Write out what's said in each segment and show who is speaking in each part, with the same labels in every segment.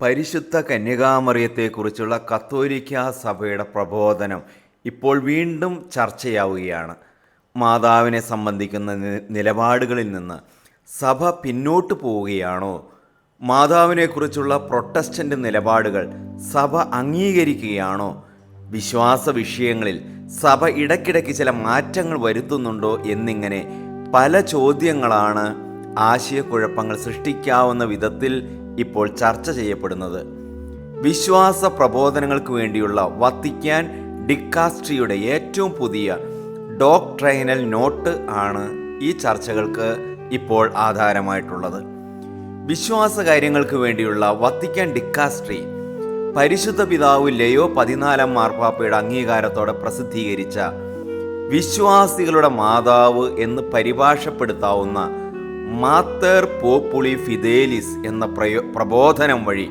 Speaker 1: പരിശുദ്ധ കന്യകാമറിയത്തെക്കുറിച്ചുള്ള കത്തോലിക്കാ സഭയുടെ പ്രബോധനം ഇപ്പോൾ വീണ്ടും ചർച്ചയാവുകയാണ്. മാതാവിനെ സംബന്ധിക്കുന്ന നിലപാടുകളിൽ നിന്ന് സഭ പിന്നോട്ട് പോവുകയാണോ? മാതാവിനെക്കുറിച്ചുള്ള പ്രൊട്ടസ്റ്റൻ്റ് നിലപാടുകൾ സഭ അംഗീകരിക്കുകയാണോ? വിശ്വാസ വിഷയങ്ങളിൽ സഭ ഇടയ്ക്കിടയ്ക്ക് ചില മാറ്റങ്ങൾ വരുത്തുന്നുണ്ടോ എന്നിങ്ങനെ പല ചോദ്യങ്ങളാണ് ആശയക്കുഴപ്പങ്ങൾ സൃഷ്ടിക്കാവുന്ന വിധത്തിൽ ഇപ്പോൾ ചർച്ച ചെയ്യപ്പെടുന്നത്. വിശ്വാസ പ്രബോധനങ്ങൾക്ക് വേണ്ടിയുള്ള വത്തിക്കാൻ ഡിക്കാസ്ട്രിയുടെ ഏറ്റവും പുതിയ ഡോക്ട്രൈനൽ നോട്ട് ആണ് ഈ ചർച്ചകൾക്ക് ഇപ്പോൾ ആധാരമായിട്ടുള്ളത്. വിശ്വാസ കാര്യങ്ങൾക്ക് വേണ്ടിയുള്ള വത്തിക്കാൻ ഡിക്കാസ്ട്രി പരിശുദ്ധ പിതാവ് ലെയോ 14 മാർപ്പാപ്പയുടെ അംഗീകാരത്തോടെ പ്രസിദ്ധീകരിച്ച വിശ്വാസികളുടെ മാതാവ് എന്ന് പരിഭാഷപ്പെടുത്താവുന്ന മാത്തർ പോപ്പുളി ഫിദേലിസ് എന്ന പ്രബോധനം വഴി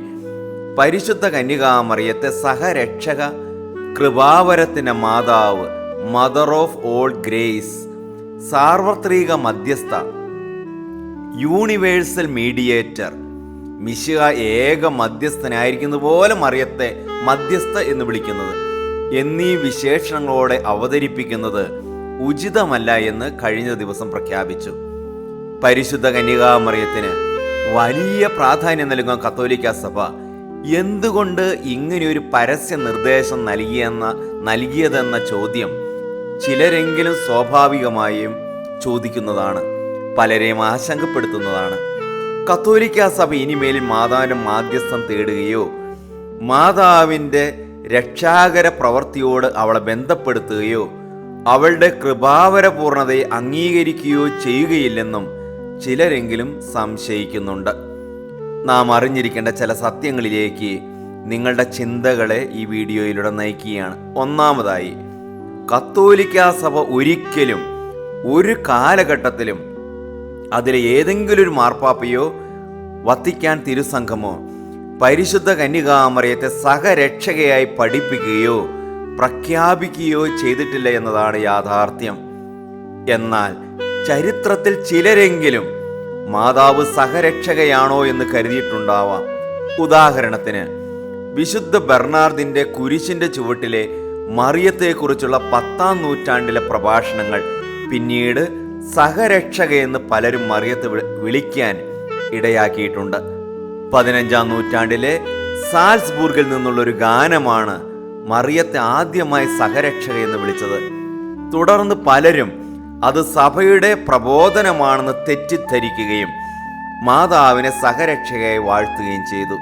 Speaker 1: പരിശുദ്ധ കന്യകാമറിയത്തെ സഹരക്ഷക, കൃപാവരത്തിൻ്റെ മാതാവ്, മദർ ഓഫ് ഓൾ ഗ്രേസ്, സാർവത്രിക മധ്യസ്ഥ, യൂണിവേഴ്സൽ മീഡിയേറ്റർ, മിശിഹ ഏക മധ്യസ്ഥനായിരിക്കുന്ന പോലെ മറിയത്തെ മധ്യസ്ഥ എന്ന് വിളിക്കുന്നത് എന്നീ വിശേഷണങ്ങളോടെ അവതരിപ്പിക്കുന്നത് ഉചിതമല്ല എന്ന് കഴിഞ്ഞ ദിവസം പ്രഖ്യാപിച്ചു. പരിശുദ്ധ കന്യകാമറിയത്തിന് വലിയ പ്രാധാന്യം നൽകുന്ന കത്തോലിക്ക സഭ എന്തുകൊണ്ട് ഇങ്ങനെയൊരു പരസ്യ നിർദ്ദേശം നൽകിയതെന്ന ചോദ്യം ചിലരെങ്കിലും സ്വാഭാവികമായും ചോദിക്കുന്നതാണ്, പലരെയും ആശങ്കപ്പെടുത്തുന്നതാണ്. കത്തോലിക്ക സഭ ഇനിമേൽ മാതാവിൻ്റെ മാധ്യസ്ഥം തേടുകയോ മാതാവിൻ്റെ രക്ഷാകര പ്രവൃത്തിയോട് അവളെ ബന്ധപ്പെടുത്തുകയോ അവളുടെ കൃപാവര പൂർണ്ണതയെ അംഗീകരിക്കുകയോ ചെയ്യുകയില്ലെന്നും ചിലരെങ്കിലും സംശയിക്കുന്നുണ്ട്. നാം അറിഞ്ഞിരിക്കേണ്ട ചില സത്യങ്ങളിലേക്ക് നിങ്ങളുടെ ചിന്തകളെ ഈ വീഡിയോയിലൂടെ നയിക്കുകയാണ്. ഒന്നാമതായി, കത്തോലിക്ക സഭ ഒരിക്കലും ഒരു കാലഘട്ടത്തിലും അതിലെ ഏതെങ്കിലും ഒരു മാർപ്പാപ്പയോ വത്തിക്കാൻ തിരുസംഘമോ പരിശുദ്ധ കന്യകാമറിയത്തെ സഹരക്ഷകയായി പഠിപ്പിക്കുകയോ പ്രഖ്യാപിക്കുകയോ ചെയ്തിട്ടില്ല എന്നതാണ് യാഥാർത്ഥ്യം. എന്നാൽ ചരിത്രത്തിൽ ചിലരെങ്കിലും മാതാവ് സഹരക്ഷകയാണോ എന്ന് കരുതിയിട്ടുണ്ടാവാം. ഉദാഹരണത്തിന്, വിശുദ്ധ ബെർണാർദിന്റെ കുരിശിന്റെ ചുവട്ടിലെ മറിയത്തെക്കുറിച്ചുള്ള 10-ാം നൂറ്റാണ്ടിലെ പ്രഭാഷണങ്ങൾ പിന്നീട് സഹരക്ഷകയെന്ന് പലരും മറിയത്തെ വിളിക്കാൻ ഇടയാക്കിയിട്ടുണ്ട്. 15-ാം നൂറ്റാണ്ടിലെ സാൽസ്ബൂർഗിൽ നിന്നുള്ളൊരു ഗാനമാണ് മറിയത്തെ ആദ്യമായി സഹരക്ഷകയെന്ന് വിളിച്ചത്. തുടർന്ന് പലരും അത് സഭയുടെ പ്രബോധനമാണെന്ന് തെറ്റിദ്ധരിക്കുകയും മാതാവിനെ സഹരക്ഷകയായി വാഴ്ത്തുകയും ചെയ്തു.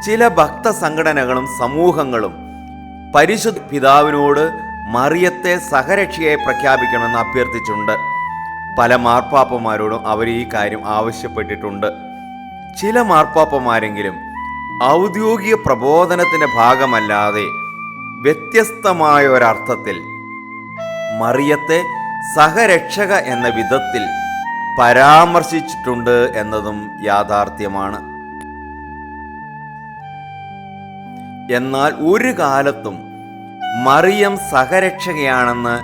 Speaker 1: ചില ഭക്ത സംഘടനകളും സമൂഹങ്ങളും പരിശുദ്ധ പിതാവിനോട് മറിയത്തെ സഹരക്ഷയായി പ്രഖ്യാപിക്കണമെന്ന് അഭ്യർത്ഥിച്ചിട്ടുണ്ട്. പല മാർപ്പാപ്പമാരോടും അവർ ഈ കാര്യം ആവശ്യപ്പെട്ടിട്ടുണ്ട്. ചില മാർപ്പാപ്പമാരെങ്കിലും ഔദ്യോഗിക പ്രബോധനത്തിന്റെ ഭാഗമല്ലാതെ വ്യത്യസ്തമായ ഒരർത്ഥത്തിൽ മറിയത്തെ സഹരക്ഷക എന്ന വിധത്തിൽ പരാമർശിച്ചിട്ടുണ്ട് എന്നതും യാഥാർത്ഥ്യമാണ്. എന്നാൽ ഒരു കാലത്തും മറിയം സഹരക്ഷകയാണെന്ന്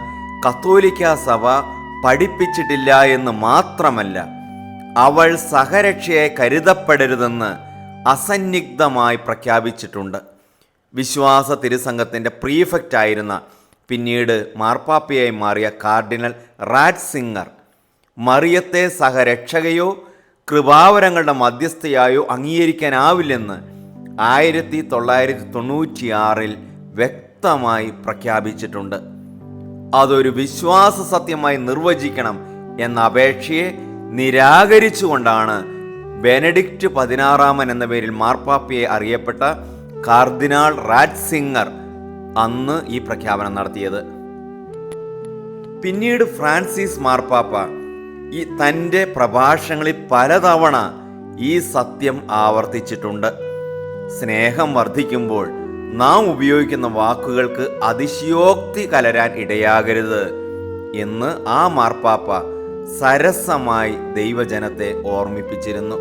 Speaker 1: കത്തോലിക്ക സഭ പഠിപ്പിച്ചിട്ടില്ല എന്ന് മാത്രമല്ല, അവൾ സഹരക്ഷയായി കരുതപ്പെടരുതെന്ന് അസന്നിഗ്ധമായി പ്രഖ്യാപിച്ചിട്ടുണ്ട്. വിശ്വാസ തിരുസംഘത്തിൻ്റെ പ്രീഫെക്റ്റ് ആയിരുന്ന, പിന്നീട് മാർപ്പാപ്പയായി മാറിയ കാർഡിനൽ റാറ്റ്സിംഗർ മറിയത്തെ സഹരക്ഷകയോ കൃപാവരങ്ങളുടെ മധ്യസ്ഥയായോ അംഗീകരിക്കാനാവില്ലെന്ന് 1996 വ്യക്തമായി പ്രഖ്യാപിച്ചിട്ടുണ്ട്. അതൊരു വിശ്വാസ സത്യമായി നിർവചിക്കണം എന്ന അപേക്ഷയെ നിരാകരിച്ചുകൊണ്ടാണ് ബെനഡിക്റ്റ് 16 എന്ന പേരിൽ മാർപ്പാപ്പയെ അറിയപ്പെട്ട കാർദിനാൾ റാറ്റ്സിംഗർ അന്ന് ഈ പ്രഖ്യാപനം നടത്തിയത്. പിന്നീട് ഫ്രാൻസിസ് മാർപ്പാപ്പ തൻ്റെ പ്രഭാഷണങ്ങളിൽ പലതവണ ഈ സത്യം ആവർത്തിച്ചിട്ടുണ്ട്. സ്നേഹം വർദ്ധിക്കുമ്പോൾ നാം ഉപയോഗിക്കുന്ന വാക്കുകൾക്ക് അതിശയോക്തി കലരാൻ ഇടയാകരുത് എന്ന് ആ മാർപ്പാപ്പ സരസമായി ദൈവജനത്തെ ഓർമ്മിപ്പിച്ചിരുന്നു.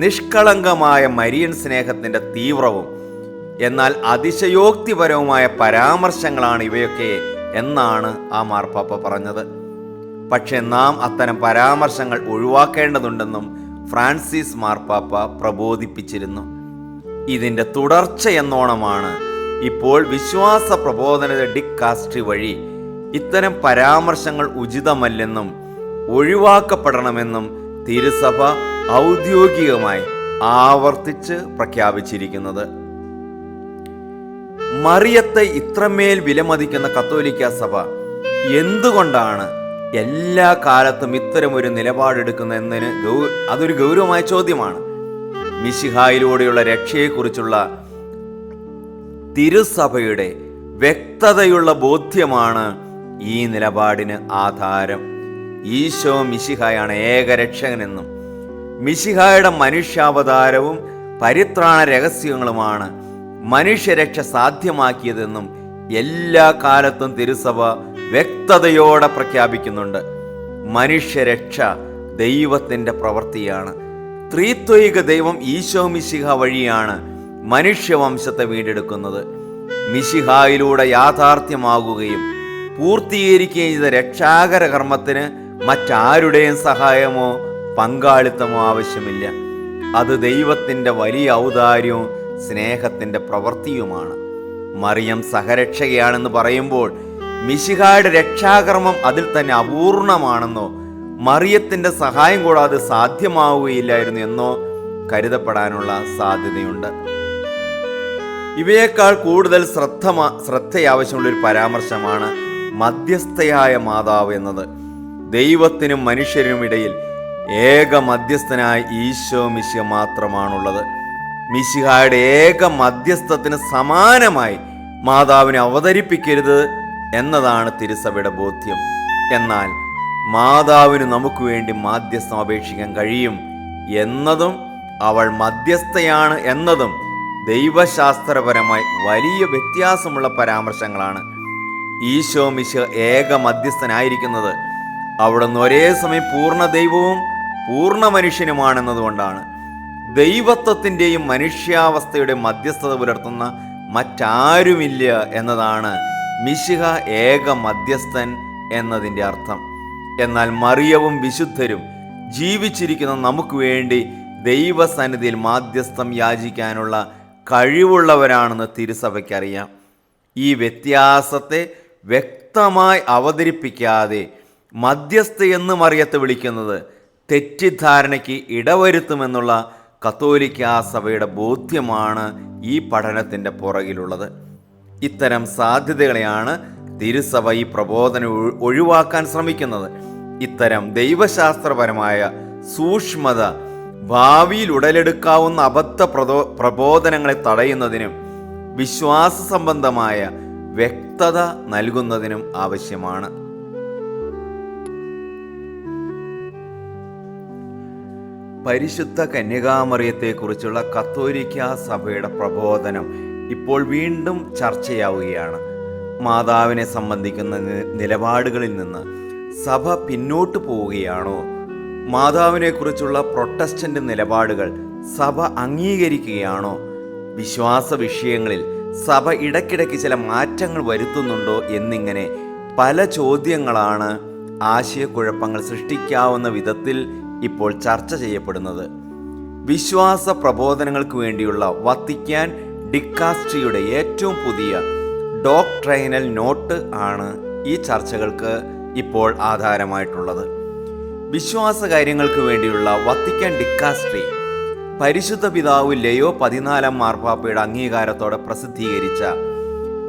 Speaker 1: നിഷ്കളങ്കമായ മരിയൻ സ്നേഹത്തിൻ്റെ തീവ്രവും എന്നാൽ അതിശയോക്തിപരവുമായ പരാമർശങ്ങളാണ് ഇവയൊക്കെ എന്നാണ് ആ മാർപ്പാപ്പ പറഞ്ഞത്. പക്ഷെ നാം അത്തരം പരാമർശങ്ങൾ ഒഴിവാക്കേണ്ടതുണ്ടെന്നും ഫ്രാൻസിസ് മാർപ്പാപ്പ പ്രബോധിപ്പിച്ചിരുന്നു. ഇതിൻ്റെ തുടർച്ച എന്നോണമാണ് ഇപ്പോൾ വിശ്വാസ പ്രബോധന ഡിക്കാസ്ട്രി വഴി ഇത്തരം പരാമർശങ്ങൾ ഉചിതമല്ലെന്നും ഒഴിവാക്കപ്പെടണമെന്നും തിരുസഭ ഔദ്യോഗികമായി ആവർത്തിച്ച് പ്രഖ്യാപിച്ചിരിക്കുന്നത്. മറിയത്തെ ഇത്രമേൽ വിലമതിക്കുന്ന കത്തോലിക്ക സഭ എന്തുകൊണ്ടാണ് എല്ലാ കാലത്തും ഇത്തരമൊരു നിലപാടെടുക്കുന്നതെന്നതിന് അതൊരു ഗൗരവമായ ചോദ്യമാണ്. മിശിഹായിലൂടെയുള്ള രക്ഷയെക്കുറിച്ചുള്ള തിരുസഭയുടെ വ്യക്തതയുള്ള ബോധ്യമാണ് ഈ നിലപാടിന് ആധാരം. ഈശോ മിശിഹായാണ് ഏകരക്ഷകനെന്നും മിശിഹായുടെ മനുഷ്യാവതാരവും പരിത്രാണ രഹസ്യങ്ങളുമാണ് മനുഷ്യരക്ഷ സാധ്യമാക്കിയതെന്നും എല്ലാ കാലത്തും തിരുസഭ വ്യക്തതയോടെ പ്രഖ്യാപിക്കുന്നുണ്ട്. മനുഷ്യരക്ഷ ദൈവത്തിൻ്റെ പ്രവൃത്തിയാണ്. ത്രിത്വൈക ദൈവം ഈശോ മിശിഹ വഴിയാണ് മനുഷ്യവംശത്തെ വീണ്ടെടുക്കുന്നത്. മിശിഹായിലൂടെ യാഥാർത്ഥ്യമാകുകയും പൂർത്തീകരിക്കുകയും ചെയ്ത രക്ഷാകര കർമ്മത്തിന് മറ്റാരുടെയും സഹായമോ പങ്കാളിത്തമോ ആവശ്യമില്ല. അത് ദൈവത്തിൻ്റെ വലിയ ഔദാര്യവും സ്നേഹത്തിൻ്റെ പ്രവൃത്തിയുമാണ്. മറിയം സഹരക്ഷകയാണെന്ന് പറയുമ്പോൾ മിശിഹായുടെ രക്ഷാകർമ്മം അതിൽ തന്നെ അപൂർണമാണെന്നോ മറിയത്തിൻ്റെ സഹായം കൂടാതെ സാധ്യമാവുകയില്ലായിരുന്നു എന്നോ കരുതപ്പെടാനുള്ള സാധ്യതയുണ്ട്. ഇവയേക്കാൾ കൂടുതൽ ശ്രദ്ധയാവശ്യമുള്ളൊരു പരാമർശമാണ് മധ്യസ്ഥയായ മാതാവ് എന്നത്. ദൈവത്തിനും മനുഷ്യരിനും ഇടയിൽ ഏക മധ്യസ്ഥനായ ഈശോ മിശിഹ മാത്രമാണുള്ളത്. മിശിഹായുടെ ഏക മധ്യസ്ഥത്തിന് സമാനമായി മാതാവിനെ അവതരിപ്പിക്കരുത് എന്നതാണ് തിരുസഭയുടെ ബോധ്യം. എന്നാൽ മാതാവിന് നമുക്ക് വേണ്ടി മാധ്യസ്ഥം അപേക്ഷിക്കാൻ കഴിയും എന്നതും അവൾ മധ്യസ്ഥയാണ് എന്നതും ദൈവശാസ്ത്രപരമായി വലിയ വ്യത്യാസമുള്ള പരാമർശങ്ങളാണ്. ഈശോ മിശിഹ ഏക മധ്യസ്ഥനായിരിക്കുന്നത് അവിടുന്ന് ഒരേ സമയം പൂർണ്ണ ദൈവവും പൂർണ്ണ മനുഷ്യനുമാണെന്നതുകൊണ്ടാണ്. ദൈവത്വത്തിൻ്റെയും മനുഷ്യാവസ്ഥയുടെ മധ്യസ്ഥത പുലർത്തുന്ന മറ്റാരുമില്ല എന്നതാണ് മിശിഹ ഏക മധ്യസ്ഥൻ എന്നതിൻ്റെ അർത്ഥം. എന്നാൽ മറിയവും വിശുദ്ധരും ജീവിച്ചിരിക്കുന്ന നമുക്ക് വേണ്ടി ദൈവസന്നിധിയിൽ മാധ്യസ്ഥം യാചിക്കാനുള്ള കഴിവുള്ളവരാണെന്ന് തിരുസഭയ്ക്കറിയാം. ഈ വ്യത്യാസത്തെ വ്യക്തമായി അവതരിപ്പിക്കാതെ മധ്യസ്ഥയെന്ന് മറിയത്തെ വിളിക്കുന്നത് തെറ്റിദ്ധാരണയ്ക്ക് ഇടവരുത്തുമെന്നുള്ള കത്തോലിക്ക സഭയുടെ ബോധ്യമാണ് ഈ പഠനത്തിൻ്റെ പുറകിലുള്ളത്. ഇത്തരം സാധ്യതകളെയാണ് തിരുസഭ ഈ പ്രബോധനം ഒഴിവാക്കാൻ ശ്രമിക്കുന്നത്. ഇത്തരം ദൈവശാസ്ത്രപരമായ സൂക്ഷ്മത ഭാവിയിൽ ഉടലെടുക്കാവുന്ന അബദ്ധ പ്രബോധനങ്ങളെ തടയുന്നതിനും വിശ്വാസ സംബന്ധമായ വ്യക്തത നൽകുന്നതിനും ആവശ്യമാണ്. പരിശുദ്ധ കന്യകാമറിയത്തെക്കുറിച്ചുള്ള കത്തോലിക്ക സഭയുടെ പ്രബോധനം ഇപ്പോൾ വീണ്ടും ചർച്ചയാവുകയാണ്. മാതാവിനെ സംബന്ധിക്കുന്ന നിലപാടുകളിൽ നിന്ന് സഭ പിന്നോട്ട് പോവുകയാണോ? മാതാവിനെക്കുറിച്ചുള്ള പ്രൊട്ടസ്റ്റന്റ് നിലപാടുകൾ സഭ അംഗീകരിക്കുകയാണോ? വിശ്വാസ വിഷയങ്ങളിൽ സഭ ഇടയ്ക്കിടയ്ക്ക് ചില മാറ്റങ്ങൾ വരുത്തുന്നുണ്ടോ എന്നിങ്ങനെ പല ചോദ്യങ്ങളാണ് ആശയക്കുഴപ്പങ്ങൾ സൃഷ്ടിക്കാവുന്ന വിധത്തിൽ ഇപ്പോൾ ചർച്ച ചെയ്യപ്പെടുന്നത്. വിശ്വാസ പ്രബോധനങ്ങൾക്ക് വേണ്ടിയുള്ള വത്തിക്കാൻ ഡിക്കാസ്ട്രിയുടെ ഏറ്റവും പുതിയ ഡോക്ട്രൈനൽ നോട്ട് ആണ് ഈ ചർച്ചകൾക്ക് ഇപ്പോൾ ആധാരമായിട്ടുള്ളത്. വിശ്വാസ കാര്യങ്ങൾക്ക് വേണ്ടിയുള്ള വത്തിക്കാൻ ഡിക്കാസ്ട്രി പരിശുദ്ധ പിതാവ് ലയോ 14 മാർപ്പാപ്പയുടെ അംഗീകാരത്തോടെ പ്രസിദ്ധീകരിച്ച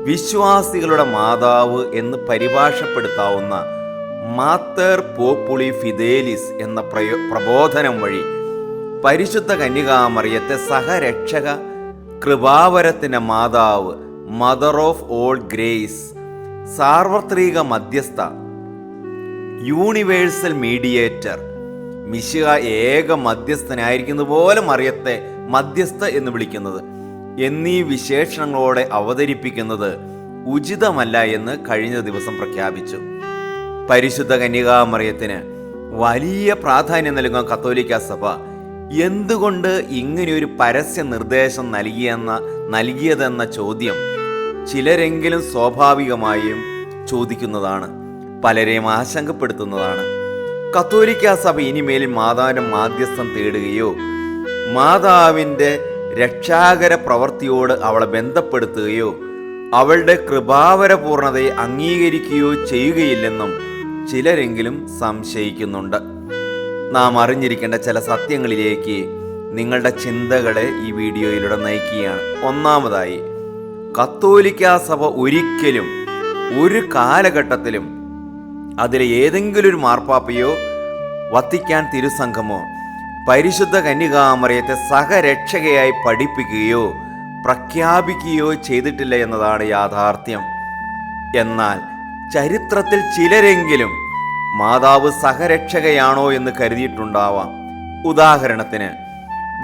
Speaker 1: വിശ്വാസികളുടെ മാതാവ് എന്ന് പരിഭാഷപ്പെടുത്താവുന്ന മാത്തർ പോപ്പുളി ഫിദേലിസ് എന്ന പ്രബോധനം വഴി പരിശുദ്ധ കന്യകാമറിയത്തെ സഹരക്ഷക, കൃപാവരത്തിൻ്റെ മാതാവ്, മദർ ഓഫ് ഓൾ ഗ്രേസ്, സാർവത്രിക മധ്യസ്ഥ, യൂണിവേഴ്സൽ മീഡിയേറ്റർ, മിശിഹ ഏക മധ്യസ്ഥനായിരിക്കുന്ന പോലെ മറിയത്തെ മധ്യസ്ഥ എന്ന് വിളിക്കുന്നത് എന്നീ വിശേഷണങ്ങളോടെ അവതരിപ്പിക്കുന്നത് ഉചിതമല്ല എന്ന് കഴിഞ്ഞ ദിവസം പ്രഖ്യാപിച്ചു. പരിശുദ്ധ കന്യകാമറിയത്തിന് വലിയ പ്രാധാന്യം നൽകുന്ന കത്തോലിക്ക സഭ എന്തുകൊണ്ട് ഇങ്ങനെയൊരു പരസ്യ നിർദ്ദേശം നൽകിയതെന്ന ചോദ്യം ചിലരെങ്കിലും സ്വാഭാവികമായും ചോദിക്കുന്നതാണ്, പലരെയും ആശങ്കപ്പെടുത്തുന്നതാണ്. കത്തോലിക്ക സഭ ഇനിമേൽ മാതാവിൻ്റെ മാധ്യസ്ഥം തേടുകയോ മാതാവിൻ്റെ രക്ഷാകര പ്രവൃത്തിയോട് അവളെ ബന്ധപ്പെടുത്തുകയോ അവളുടെ കൃപാവരപൂർണതയെ അംഗീകരിക്കുകയോ ചെയ്യുകയില്ലെന്നും ചിലരെങ്കിലും സംശയിക്കുന്നുണ്ട്. നാം അറിഞ്ഞിരിക്കേണ്ട ചില സത്യങ്ങളിലേക്ക് നിങ്ങളുടെ ചിന്തകളെ ഈ വീഡിയോയിലൂടെ നയിക്കുകയാണ്. ഒന്നാമതായി, കത്തോലിക്കാ സഭ ഒരിക്കലും ഒരു കാലഘട്ടത്തിലും അതിലെ ഏതെങ്കിലും ഒരു മാർപ്പാപ്പയോ വത്തിക്കാൻ തിരുസംഘമോ പരിശുദ്ധ കന്യകാമറിയത്തെ സഹരക്ഷകയായി പഠിപ്പിക്കുകയോ പ്രഖ്യാപിക്കുകയോ ചെയ്തിട്ടില്ല എന്നതാണ് യാഥാർത്ഥ്യം. എന്നാൽ ചരിത്രത്തിൽ ചിലരെങ്കിലും മാതാവ് സഹരക്ഷകയാണോ എന്ന് കരുതിയിട്ടുണ്ടാവാം. ഉദാഹരണത്തിന്,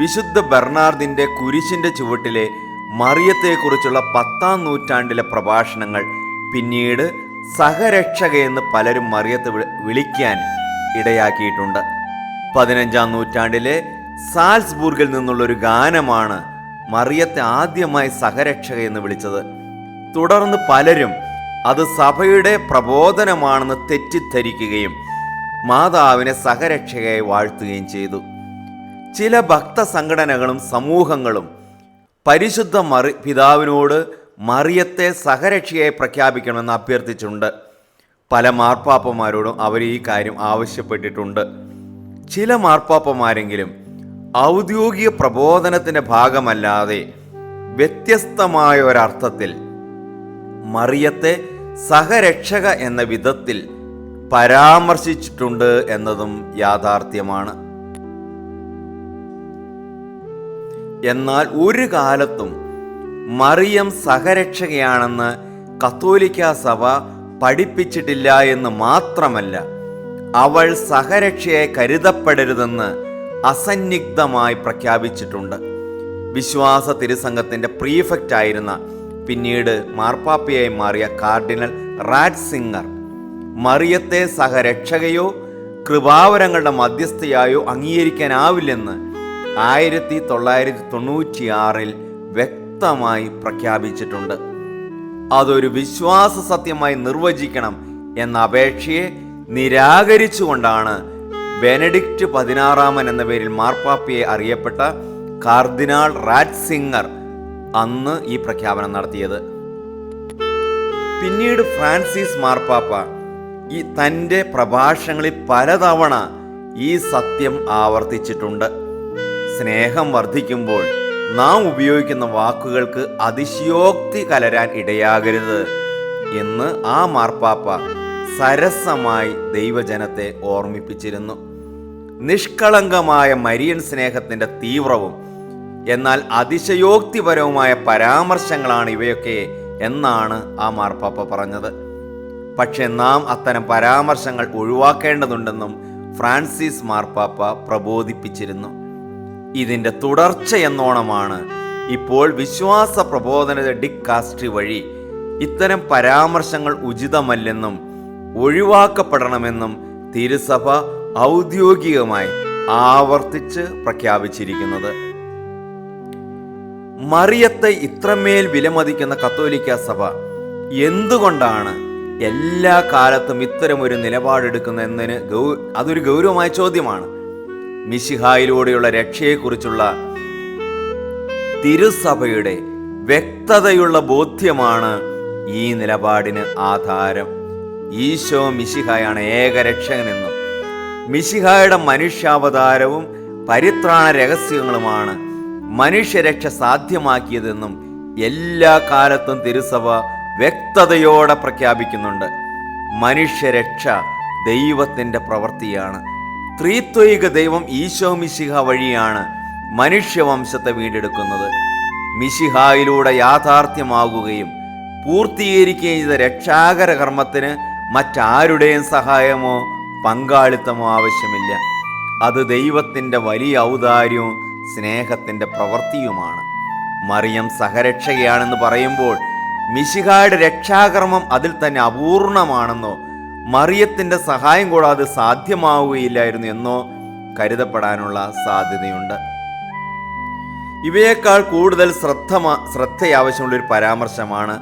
Speaker 1: വിശുദ്ധ ബെർണാർദിന്റെ കുരിശിന്റെ ചുവട്ടിലെ മറിയത്തെക്കുറിച്ചുള്ള 10-ാം നൂറ്റാണ്ടിലെ പ്രഭാഷണങ്ങൾ പിന്നീട് സഹരക്ഷകയെന്ന് പലരും മറിയത്തെ വിളിക്കാൻ ഇടയാക്കിയിട്ടുണ്ട്. 15-ാം നൂറ്റാണ്ടിലെ സാൽസ്ബൂർഗിൽ നിന്നുള്ളൊരു ഗാനമാണ് മറിയത്തെ ആദ്യമായി സഹരക്ഷകയെന്ന് വിളിച്ചത്. തുടർന്ന് പലരും അത് സഭയുടെ പ്രബോധനമാണെന്ന് തെറ്റിദ്ധരിക്കുകയും മാതാവിനെ സഹരക്ഷകയായി വാഴ്ത്തുകയും ചെയ്തു. ചില ഭക്തസംഘടനകളും സമൂഹങ്ങളും പരിശുദ്ധ പിതാവിനോട് മറിയത്തെ സഹരക്ഷയായി പ്രഖ്യാപിക്കണമെന്ന് അഭ്യർത്ഥിച്ചിട്ടുണ്ട്. പല മാർപ്പാപ്പമാരോടും അവർ ഈ കാര്യം ആവശ്യപ്പെട്ടിട്ടുണ്ട്. ചില മാർപ്പാപ്പമാരെങ്കിലും ഔദ്യോഗിക പ്രബോധനത്തിന്റെ ഭാഗമല്ലാതെ വ്യത്യസ്തമായ ഒരർത്ഥത്തിൽ മറിയത്തെ സഹരക്ഷക എന്ന വിധത്തിൽ പരാമർശിച്ചിട്ടുണ്ട് എന്നതും യാഥാർത്ഥ്യമാണ്. എന്നാൽ ഒരു കാലത്തും മറിയം സഹരക്ഷകയാണെന്ന് കത്തോലിക്കാ സഭ പഠിപ്പിച്ചിട്ടില്ല എന്ന് മാത്രമല്ല, അവൾ സഹരക്ഷയായി കരുതപ്പെടരുതെന്ന് അസന്നിഗ്ധമായി പ്രഖ്യാപിച്ചിട്ടുണ്ട്. വിശ്വാസ തിരുസംഘത്തിന്റെ പ്രീഫെക്റ്റ് ആയിരുന്ന, പിന്നീട് മാർപ്പാപ്പയായി മാറിയ കാർഡിനൽ റാറ്റ്സിംഗർ മറിയത്തെ സഹരക്ഷകയോ കൃപാവരങ്ങളുടെ മധ്യസ്ഥയായോ അംഗീകരിക്കാനാവില്ലെന്ന് 1996 വ്യക്തമായി പ്രഖ്യാപിച്ചിട്ടുണ്ട്. അതൊരു വിശ്വാസ സത്യമായി നിർവചിക്കണം എന്ന അപേക്ഷയെ നിരാകരിച്ചുകൊണ്ടാണ് ബെനഡിക്റ്റ് 16 എന്ന പേരിൽ മാർപ്പാപ്പയെ അറിയപ്പെട്ട കാർദിനാൾ റാറ്റ്സിംഗർ അന്ന് ഈ പ്രഖ്യാപനം നടത്തിയത്. പിന്നീട് ഫ്രാൻസിസ് മാർപ്പാപ്പ തൻ്റെ പ്രഭാഷണങ്ങളിൽ പലതവണ ഈ സത്യം ആവർത്തിച്ചിട്ടുണ്ട്. സ്നേഹം വർദ്ധിക്കുമ്പോൾ നാം ഉപയോഗിക്കുന്ന വാക്കുകൾക്ക് അതിശയോക്തി കലരാൻ ഇടയാകരുത് എന്ന് ആ മാർപ്പാപ്പ സരസമായി ദൈവജനത്തെ ഓർമ്മിപ്പിച്ചിരുന്നു. നിഷ്കളങ്കമായ മരിയൻ സ്നേഹത്തിന്റെ തീവ്രവും എന്നാൽ അതിശയോക്തിപരവുമായ പരാമർശങ്ങളാണ് ഇവയൊക്കെ എന്നാണ് ആ മാർപ്പാപ്പ പറഞ്ഞത്. പക്ഷെ നാം അത്തരം പരാമർശങ്ങൾ ഒഴിവാക്കേണ്ടതുണ്ടെന്നും ഫ്രാൻസിസ് മാർപ്പാപ്പ പ്രബോധിപ്പിച്ചിരുന്നു. ഇതിന്റെ തുടർച്ചയെന്നോണമാണ് ഇപ്പോൾ വിശ്വാസ പ്രബോധന ഡിക്കാസ്ട്രി വഴി ഇത്തരം പരാമർശങ്ങൾ ഉചിതമല്ലെന്നും ഒഴിവാക്കപ്പെടണമെന്നും തിരുസഭ ഔദ്യോഗികമായി ആവർത്തിച്ച് പ്രഖ്യാപിച്ചിരിക്കുന്നത്. മറിയത്തെ ഇത്രമേൽ വിലമതിക്കുന്ന കത്തോലിക്ക സഭ എന്തുകൊണ്ടാണ് എല്ലാ കാലത്തും ഇത്തരമൊരു നിലപാടെടുക്കുന്ന എന്നതിന് അതൊരു ഗൗരവമായ ചോദ്യമാണ്. മിശിഹായിലൂടെയുള്ള രക്ഷയെക്കുറിച്ചുള്ള തിരുസഭയുടെ വ്യക്തതയുള്ള ബോധ്യമാണ് ഈ നിലപാടിന് ആധാരം. ഈശോ മിശിഹായാണ് ഏകരക്ഷകനെന്നും മിശിഹായുടെ മനുഷ്യാവതാരവും പരിത്രാണ രഹസ്യങ്ങളുമാണ് മനുഷ്യരക്ഷ സാധ്യമാക്കിയതെന്നും എല്ലാ കാലത്തും തിരുസഭ വ്യക്തതയോടെ പ്രഖ്യാപിക്കുന്നുണ്ട്. മനുഷ്യരക്ഷ ദൈവത്തിൻ്റെ പ്രവൃത്തിയാണ്. ത്രിത്വൈക ദൈവം ഈശോ മിശിഹ വഴിയാണ് മനുഷ്യവംശത്തെ വീണ്ടെടുക്കുന്നത്. മിശിഹായിലൂടെ യാഥാർത്ഥ്യമാകുകയും പൂർത്തീകരിക്കുകയും ചെയ്ത രക്ഷാകര കർമ്മത്തിന് മറ്റാരുടെയും സഹായമോ പങ്കാളിത്തമോ ആവശ്യമില്ല. അത് ദൈവത്തിൻ്റെ വലിയ ഔദാര്യവും സ്നേഹത്തിൻ്റെ പ്രവൃത്തിയുമാണ്. മറിയം സഹരക്ഷകയാണെന്ന് പറയുമ്പോൾ മിശിഹായുടെ രക്ഷാകർമ്മം അതിൽ തന്നെ അപൂർണമാണെന്നോ മറിയത്തിൻ്റെ സഹായം കൂടാതെ സാധ്യമാവുകയില്ലായിരുന്നു എന്നോ കരുതപ്പെടാനുള്ള സാധ്യതയുണ്ട്. ഇവയേക്കാൾ കൂടുതൽ ശ്രദ്ധയാവശ്യമുള്ളൊരു പരാമർശമാണ്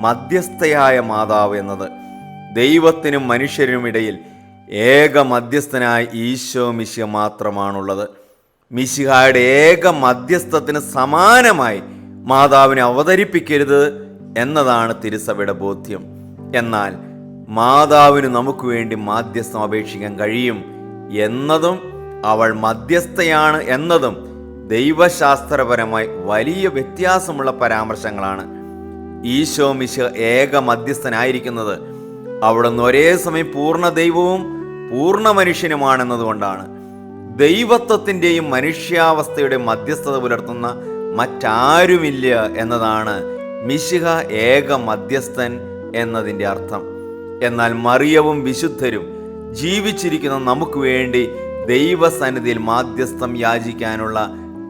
Speaker 1: മധ്യസ്ഥയായ മാതാവ് എന്നത്. ദൈവത്തിനും മനുഷ്യരിനും ഇടയിൽ ഏക മധ്യസ്ഥനായ ഈശോ മിശിഹ മാത്രമാണുള്ളത്. മിശിഹായുടെ ഏക മധ്യസ്ഥത്തിന് സമാനമായി മാതാവിനെ അവതരിപ്പിക്കരുത് എന്നതാണ് തിരുസഭയുടെ ബോധ്യം. എന്നാൽ മാതാവിന് നമുക്ക് വേണ്ടി മാധ്യസ്ഥം അപേക്ഷിക്കാൻ കഴിയും എന്നതും അവൾ മധ്യസ്ഥയാണ് എന്നതും ദൈവശാസ്ത്രപരമായി വലിയ വ്യത്യാസമുള്ള പരാമർശങ്ങളാണ്. ഈശോ മിശിഹ ഏക മധ്യസ്ഥനായിരിക്കുന്നത് അവിടുന്ന് ഒരേ സമയം പൂർണ്ണ ദൈവവും പൂർണ്ണ മനുഷ്യനുമാണെന്നതുകൊണ്ടാണ്. ദൈവത്വത്തിൻ്റെയും മനുഷ്യാവസ്ഥയുടെ മധ്യസ്ഥത പുലർത്തുന്ന മറ്റാരുമില്ല എന്നതാണ് മിശിഹ ഏക മധ്യസ്ഥൻ എന്നതിൻ്റെ അർത്ഥം. എന്നാൽ മറിയവും വിശുദ്ധരും ജീവിച്ചിരിക്കുന്ന നമുക്ക് വേണ്ടി ദൈവസന്നിധിയിൽ മാധ്യസ്ഥം യാചിക്കാനുള്ള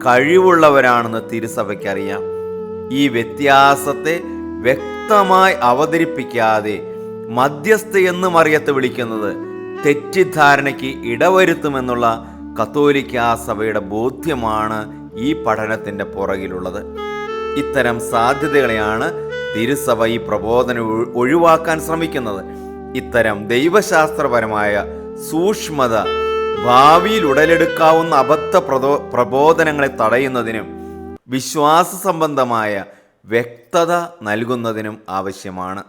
Speaker 1: കഴിവുള്ളവരാണെന്ന് തിരുസഭയ്ക്കറിയാം. ഈ വ്യത്യാസത്തെ വ്യക്തമായി അവതരിപ്പിക്കാതെ മധ്യസ്ഥയെന്ന് മറിയത്തെ വിളിക്കുന്നത് തെറ്റിദ്ധാരണയ്ക്ക് ഇടവരുത്തുമെന്നുള്ള കത്തോലിക്കാ സഭയുടെ ബോധ്യമാണ് ഈ പഠനത്തിൻ്റെ പുറകിലുള്ളത്. ഇത്തരം സാധ്യതകളെയാണ് തിരുസഭ ഈ പ്രബോധനം ഒഴിവാക്കാൻ ശ്രമിക്കുന്നത്. ഇത്തരം ദൈവശാസ്ത്രപരമായ സൂക്ഷ്മത ഭാവിയിൽ ഉടലെടുക്കാവുന്ന അബദ്ധ പ്രബോധനങ്ങളെ തടയുന്നതിനും വിശ്വാസ സംബന്ധമായ വ്യക്തത നൽകുന്നതിനും ആവശ്യമാണ്.